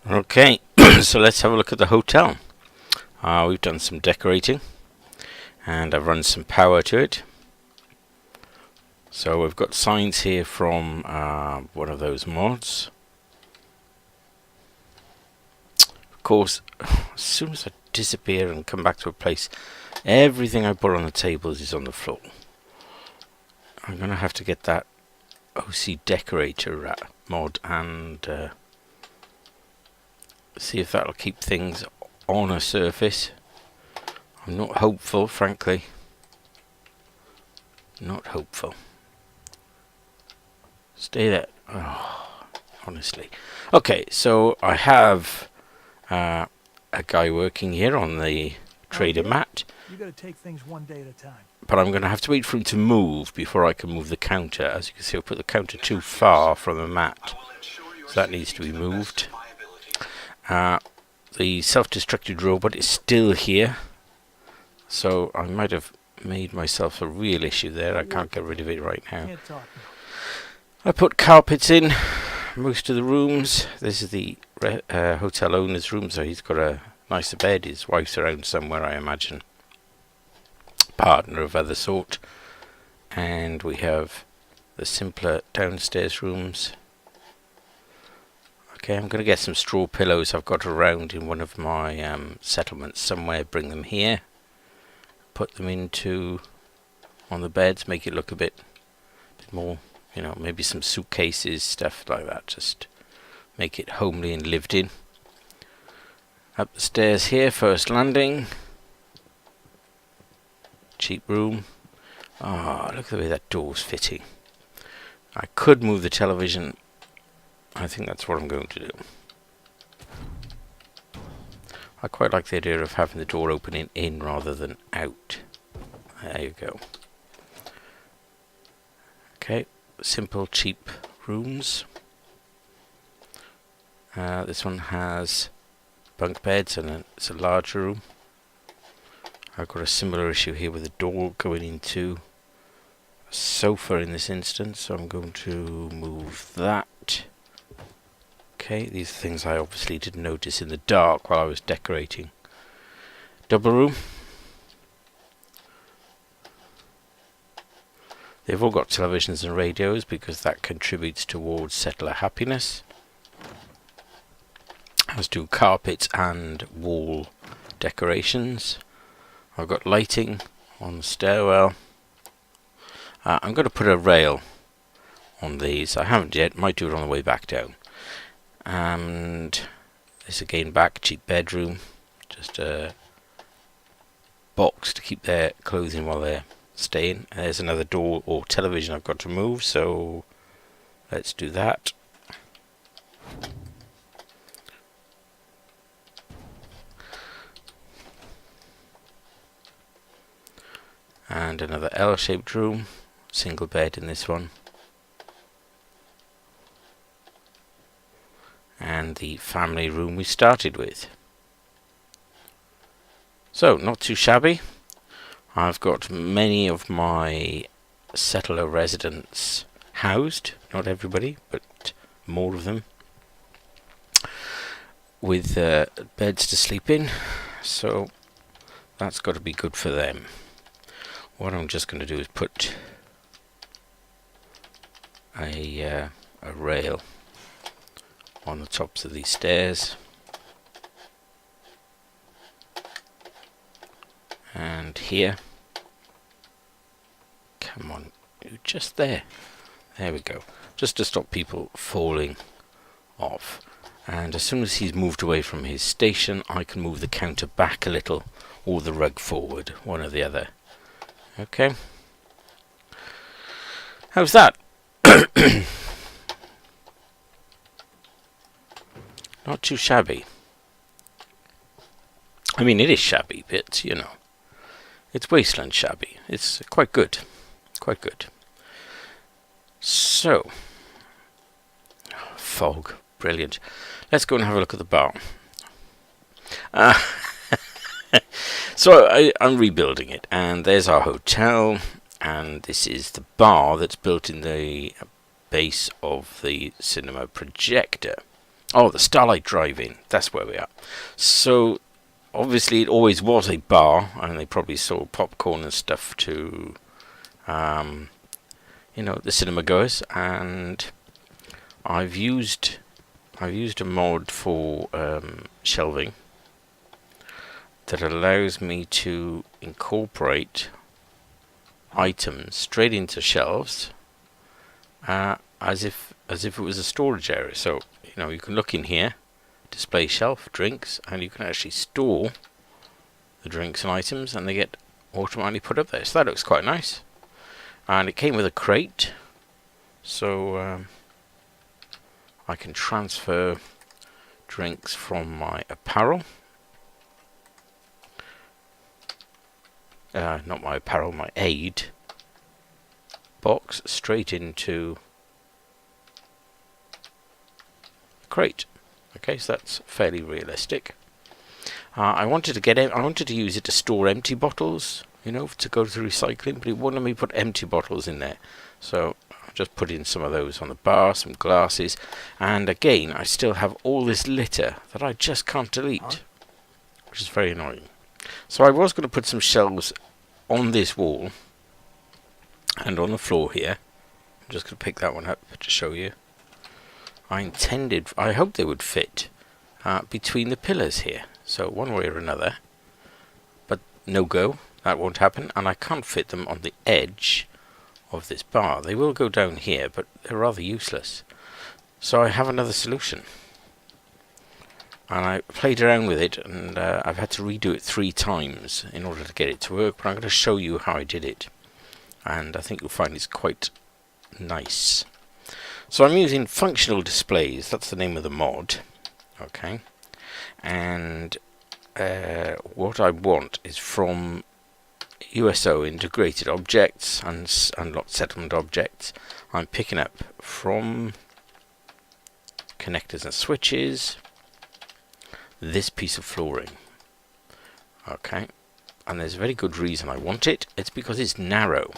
Okay, so let's have a look at the hotel. We've done some decorating and I've run some power to it. So we've got signs here from one of those mods. Of course, as soon as I disappear and come back to a place, everything I put on the tables is on the floor. I'm going to have to get that OC decorator mod and see if that'll keep things on a surface. I'm not hopeful, frankly. Not hopeful. Stay there. Oh, honestly. Okay, so I have a guy working here on the trader mat. You gotta take things one day at a time. But I'm going to have to wait for him to move before I can move the counter. As you can see, I put the counter too far from the mat. So that needs to be moved. The self-destructed robot is still here. So I might have made myself a real issue there. I can't get rid of it right now. I put carpets in most of the rooms. This is the hotel owner's room, so he's got a nicer bed. His wife's around somewhere, I imagine. Partner of other sort. And we have the simpler downstairs rooms. Okay, I'm going to get some straw pillows I've got around in one of my settlements somewhere. Bring them here. Put them on the beds. Make it look a bit more, you know, maybe some suitcases, stuff like that. Just make it homely and lived in. Up the stairs here, first landing. Cheap room. Ah, look at the way that door's fitting. I could move the television. I think that's what I'm going to do. I quite like the idea of having the door opening in rather than out. There you go. Okay, simple, cheap rooms. This one has bunk beds and it's a large room. I've got a similar issue here with the door going into a sofa in this instance, so I'm going to move that. Okay, these are things I obviously didn't notice in the dark while I was decorating. Double room. They've all got televisions and radios because that contributes towards settler happiness. As do carpets and wall decorations. I've got lighting on the stairwell. I'm going to put a rail on these. I haven't yet, might do it on the way back down. And this again, back, cheap bedroom. Just a box to keep their clothing while they're staying. There's another door or television I've got to move, so let's do that. And another L-shaped room, single bed in this one. And the family room we started with. So, not too shabby. I've got many of my settler residents housed, not everybody, but more of them, with beds to sleep in, so that's got to be good for them. What I'm just going to do is put a rail on the tops of these stairs, and here. Come on, you're just there. There we go. Just to stop people falling off. And as soon as he's moved away from his station, I can move the counter back a little, or the rug forward, one or the other. Okay. How's that? Not too shabby. I mean, it is shabby, but, you know, it's wasteland shabby. It's quite good. Quite good. So, fog. Brilliant. Let's go and have a look at the bar. So, I'm rebuilding it, and there's our hotel, and this is the bar that's built in the base of the cinema projector. Oh, the Starlight Drive in. That's where we are. So, obviously, it always was a bar, and they probably sold popcorn and stuff to, the cinema goers. And I've used a mod for shelving that allows me to incorporate items straight into shelves, as if it was a storage area. So you can look in here, display shelf, drinks, and you can actually store the drinks and items, and they get automatically put up there. So that looks quite nice. And it came with a crate, so I can transfer drinks from my apparel. Not my apparel, my aid box straight into the crate. Okay, so that's fairly realistic. I wanted to use it to store empty bottles, to go through recycling, but it wouldn't let me put empty bottles in there. So I just put in some of those on the bar, some glasses, and again, I still have all this litter that I just can't delete, which is very annoying. So I was going to put some shelves on this wall and on the floor here. I'm just going to pick that one up to show you. I hope they would fit between the pillars here, so one way or another, but no go, that won't happen, and I can't fit them on the edge of this bar. They will go down here, but they're rather useless. So I have another solution. And I played around with it, and I've had to redo it 3 times in order to get it to work, but I'm going to show you how I did it. And I think you'll find it's quite nice. So I'm using functional displays, that's the name of the mod. Okay. And what I want is from USO integrated objects and unlocked settlement objects. I'm picking up from connectors and switches this piece of flooring. Okay, and there's a very good reason I want it. It's because it's narrow,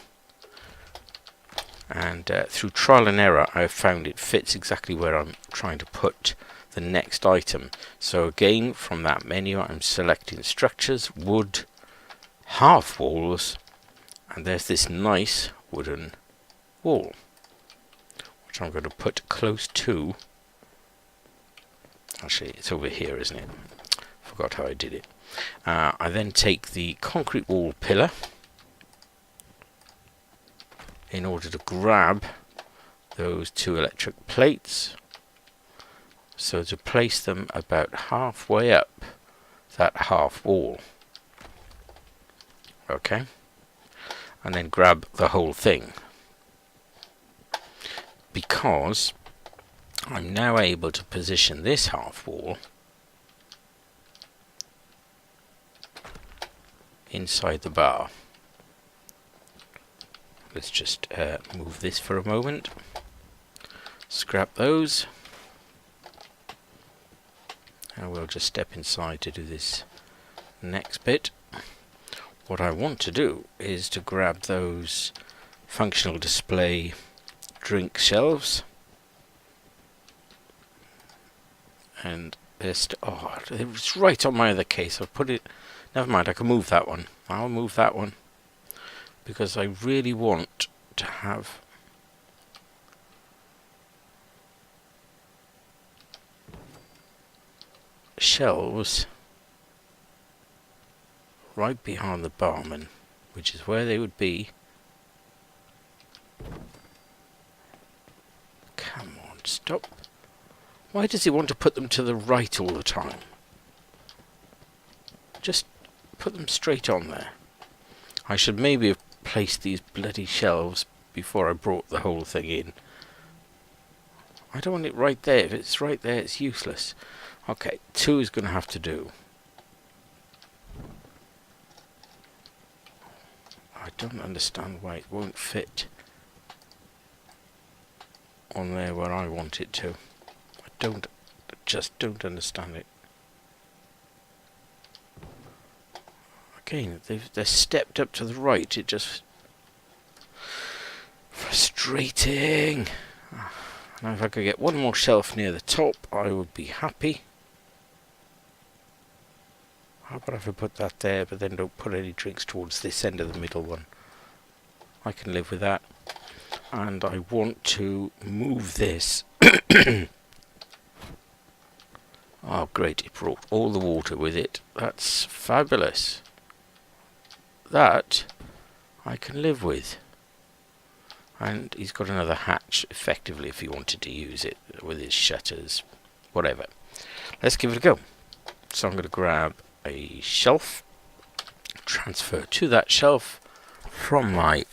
and through trial and error I have found it fits exactly where I'm trying to put the next item. So again, from that menu I'm selecting structures, wood, half walls, and there's this nice wooden wall which I'm going to put close to. Actually, it's over here, isn't it? Forgot how I did it. I then take the concrete wall pillar in order to grab those 2 electric plates, so to place them about halfway up that half wall. Okay, and then grab the whole thing, because I'm now able to position this half wall inside the bar. Let's just move this for a moment. Scrap those. And we'll just step inside to do this next bit. What I want to do is to grab those functional display drink shelves. And it's right on my other case. I've put it. Never mind. I can move that one. I'll move that one because I really want to have shelves right behind the barman, which is where they would be. Come on, stop. Why does he want to put them to the right all the time? Just put them straight on there. I should maybe have placed these bloody shelves before I brought the whole thing in. I don't want it right there. If it's right there, it's useless. Okay, 2 is going to have to do. I don't understand why it won't fit on there where I want it to. Just don't understand it. Again, they're stepped up to the right. It just frustrating. Now if I could get one more shelf near the top, I would be happy. How about if I put that there, but then don't put any drinks towards this end of the middle one? I can live with that. And I want to move this. Oh great, it brought all the water with it. That's fabulous. That I can live with. And he's got another hatch, effectively, if he wanted to use it with his shutters. Whatever. Let's give it a go. So I'm going to grab a shelf, transfer to that shelf. From my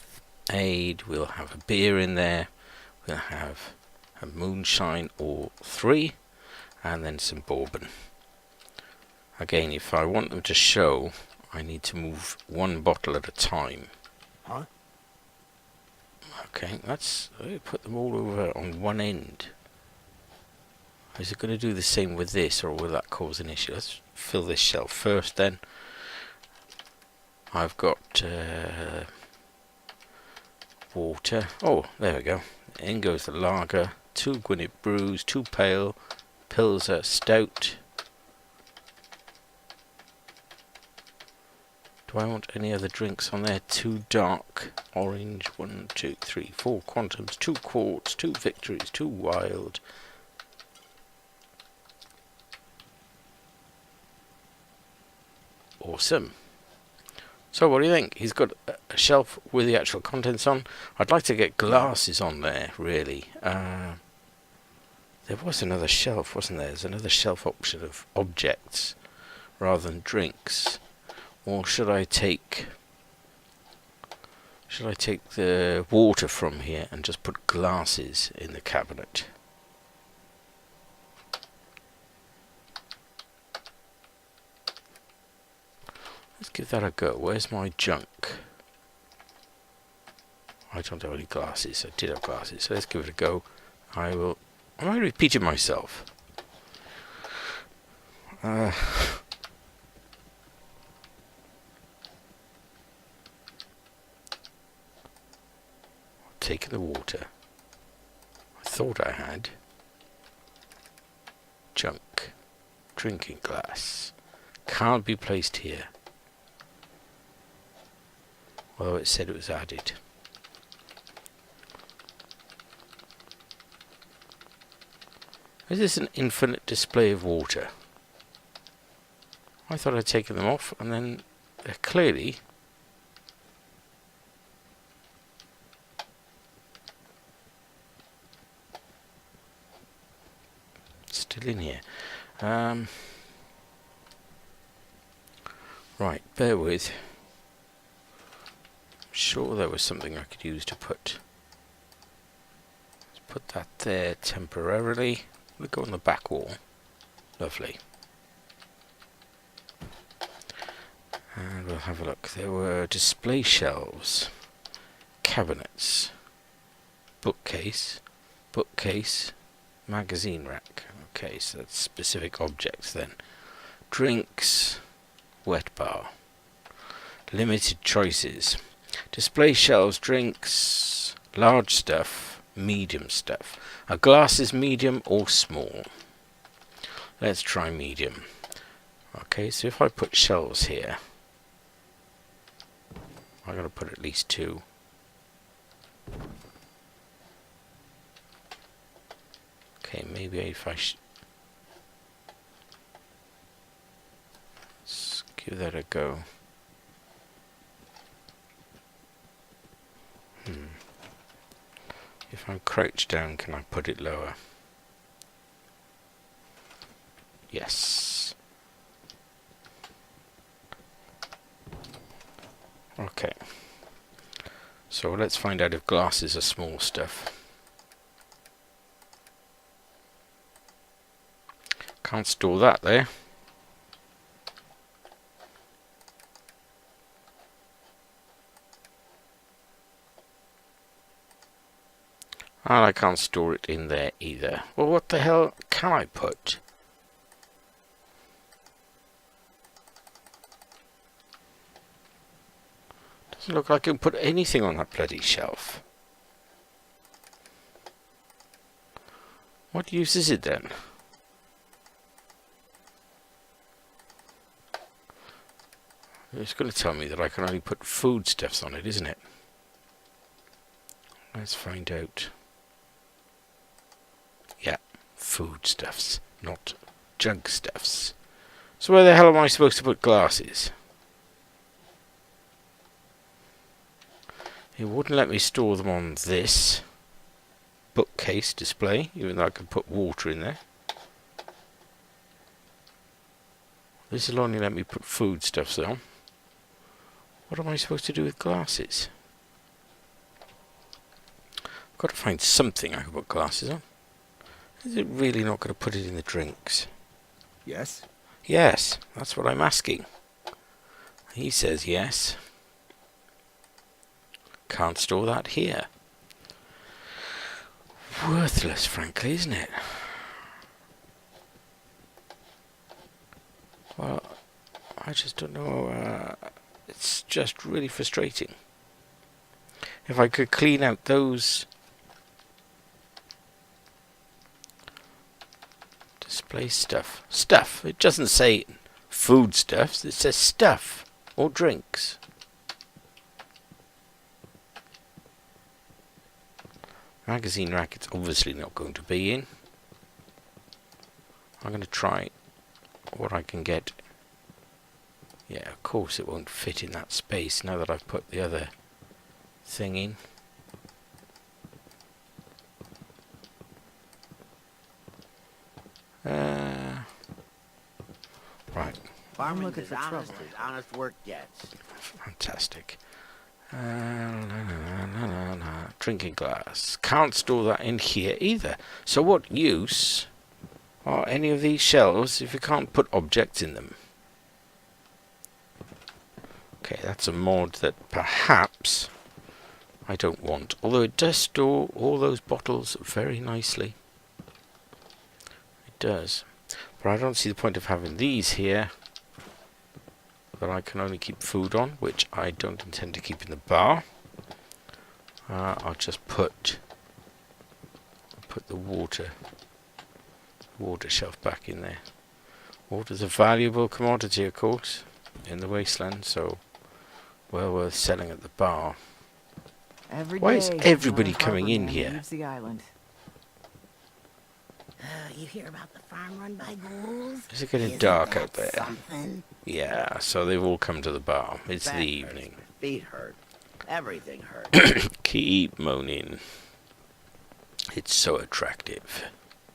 aid, we'll have a beer in there. We'll have a moonshine or 3. And then some bourbon. Again, if I want them to show, I need to move one bottle at a time. Huh? Okay, let's put them all over on one end. Is it going to do the same with this, or will that cause an issue? Let's fill this shelf first then. I've got water. Oh, there we go. In goes the lager. 2 Gwynedd brews, 2 pale. Pilsner stout. Do I want any other drinks on there? 2 dark orange, 1, 2, 3, 4 quantums, 2 quarts, 2 victories, 2 wild. Awesome. So what do you think? He's got a shelf with the actual contents on. I'd like to get glasses on there, really. There was another shelf, wasn't there? There's another shelf option of objects rather than drinks. Or should I take the water from here and just put glasses in the cabinet? Let's give that a go. Where's my junk? I don't have any glasses. I did have glasses, so let's give it a go. Am I repeating myself? Take the water. I thought I had. Junk. Drinking glass. Can't be placed here. Although it said it was added. Is this an infinite display of water? I thought I'd taken them off, and then they're clearly still in here. Right, bear with. I'm sure there was something I could use to put. Let's put that there temporarily. We'll go on the back wall. Lovely. And we'll have a look. There were display shelves, cabinets, bookcase, magazine rack. Okay, so that's specific objects then. Drinks, wet bar. Limited choices. Display shelves, drinks, large stuff, medium stuff. A glass is medium or small. Let's try medium. Okay, so if I put shelves here, I'm going to put at least 2. Okay, maybe if I let's give that a go. If I'm crouched down, can I put it lower? Yes. Okay. So let's find out if glasses are small stuff. Can't store that there. And I can't store it in there either. Well, what the hell can I put? Doesn't look like I can put anything on that bloody shelf. What use is it then? It's going to tell me that I can only put foodstuffs on it, isn't it? Let's find out. Yeah, foodstuffs, not junk stuffs. So where the hell am I supposed to put glasses? It wouldn't let me store them on this bookcase display, even though I could put water in there. This will only let me put foodstuffs on. What am I supposed to do with glasses? I've got to find something I can put glasses on. Is it really not going to put it in the drinks? Yes? Yes, that's what I'm asking. He says yes. Can't store that here. Worthless, frankly, isn't it? Well, I just don't know. It's just really frustrating. If I could clean out those display stuff. Stuff. It doesn't say foodstuffs. It says stuff or drinks. Magazine racket's obviously not going to be in. I'm going to try what I can get. Yeah, of course it won't fit in that space now that I've put the other thing in. Right. Farming's as honest as honest work gets. Fantastic. Drinking glass. Can't store that in here either. So what use are any of these shelves if you can't put objects in them? Okay, that's a mod that perhaps I don't want. Although it does store all those bottles very nicely. It does. But I don't see the point of having these here that I can only keep food on, which I don't intend to keep in the bar. I'll just put the water shelf back in there. Water's a valuable commodity, of course, in the wasteland, so well worth selling at the bar. Why is everybody coming in here? Leaves the island. You hear about the farm run by ghouls? Is it getting Isn't dark that out there? Something? Yeah, so they've all come to the bar. It's Back the hurts, evening. my feet hurt. Everything hurts. Keep moaning. It's so attractive.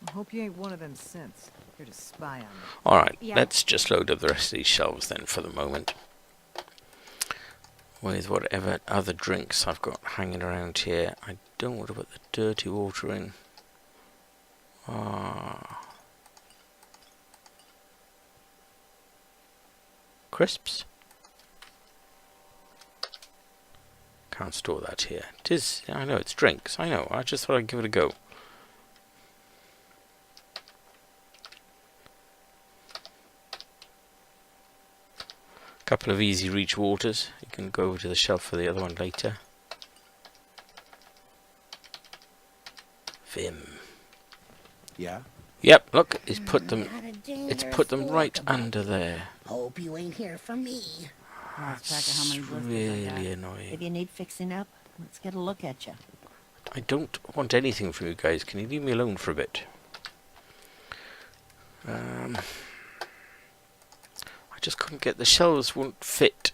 I hope you ain't one of them synths. Here to spy on me. Alright, Yeah. let's just load up the rest of these shelves then for the moment. With whatever other drinks I've got hanging around here. I don't want to put the dirty water in. Crisps? Can't store that here. It is, I know, it's drinks. I know, I just thought I'd give it a go. Couple of easy reach waters. You can go over to the shelf for the other one later. Vim. Yeah? Yep, look, it's put them Not a it's dangerous put them right fork about under you. there. Hope you ain't here for me. Lost track of how many It's blisters I really got. annoying. If you need fixing up, let's get a look at you. I don't want anything from you guys. Can you leave me alone for a bit? I just couldn't get the shelves won't fit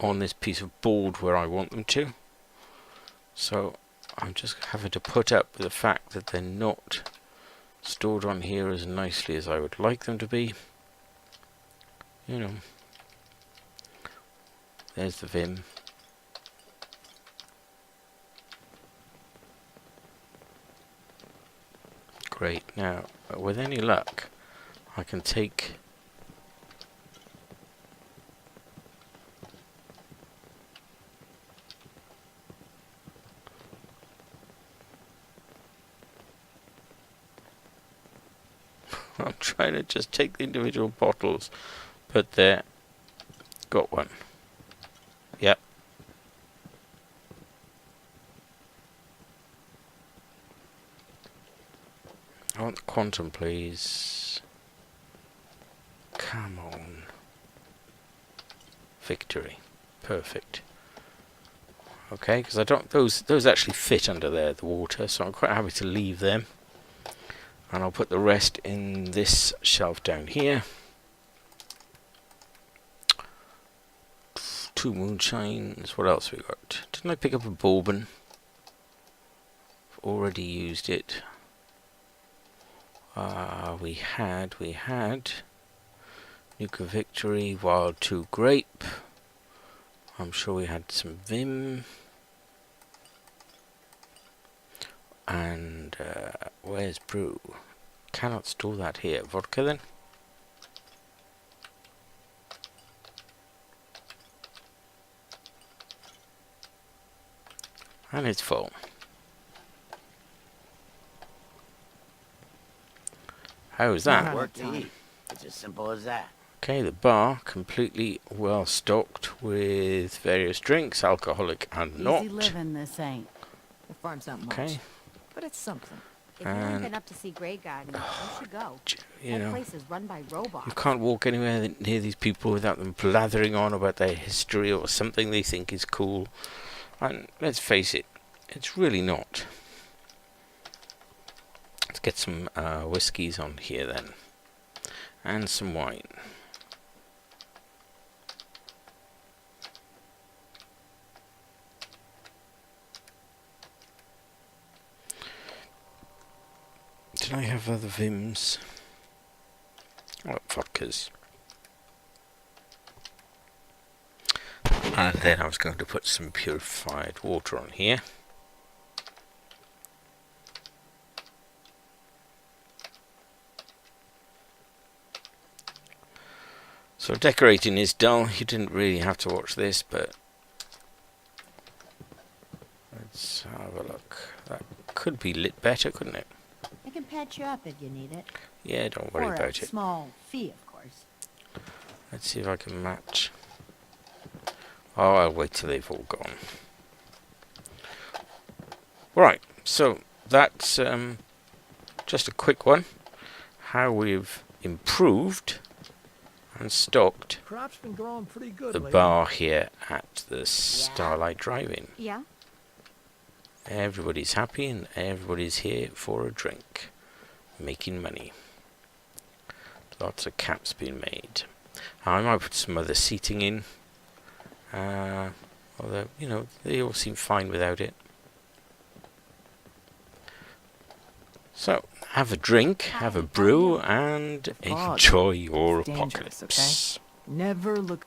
on this piece of board where I want them to. So I'm just having to put up with the fact that they're not stored on here as nicely as I would like them to be. You know. There's the Vim. Great. Now, with any luck, I can take I'm trying to just take the individual bottles, put there, got one. Yep. I want the quantum, please. Come on. Victory. Perfect. Okay, because I don't... Those actually fit under there, the water, so I'm quite happy to leave them. And I'll put the rest in this shelf down here. 2 moonshines. What else we got? Didn't I pick up a bourbon? I've already used it. We had Nuka Victory, Wild 2 Grape. I'm sure we had some Vim. And where's Brew? Cannot store that here. Vodka then? And it's full. How's that? Work to eat. It's as simple as that. Okay, the bar completely well stocked with various drinks, alcoholic and not. Easy living, this ain't. The farm's not much, Okay, but it's something. If you haven't been up to see Grey Garden, you should go. you That know, place is run by robots. you can't walk anywhere near these people without them blathering on about their history or something they think is cool. And let's face it, it's really not. Let's get some whiskies on here then, and some wine. Did I have other Vims? Oh, vodkas. And then I was going to put some purified water on here. So decorating is dull. You didn't really have to watch this, but let's have a look. That could be lit better, couldn't it? I can patch you up if you need it. Yeah, don't worry For about a it. small fee, of course. Let's see if I can match. Oh, I'll wait till they've all gone. Right, so that's just a quick one. How we've improved and stocked Crop's been growing pretty good the lately. bar here at the Starlight Drive-In. Yeah? Everybody's happy and everybody's here for a drink, making money. Lots of caps being made. I might put some other seating in, although, you know, they all seem fine without it. So, have a drink, have a brew, and Fog. enjoy your It's dangerous, apocalypse. Never look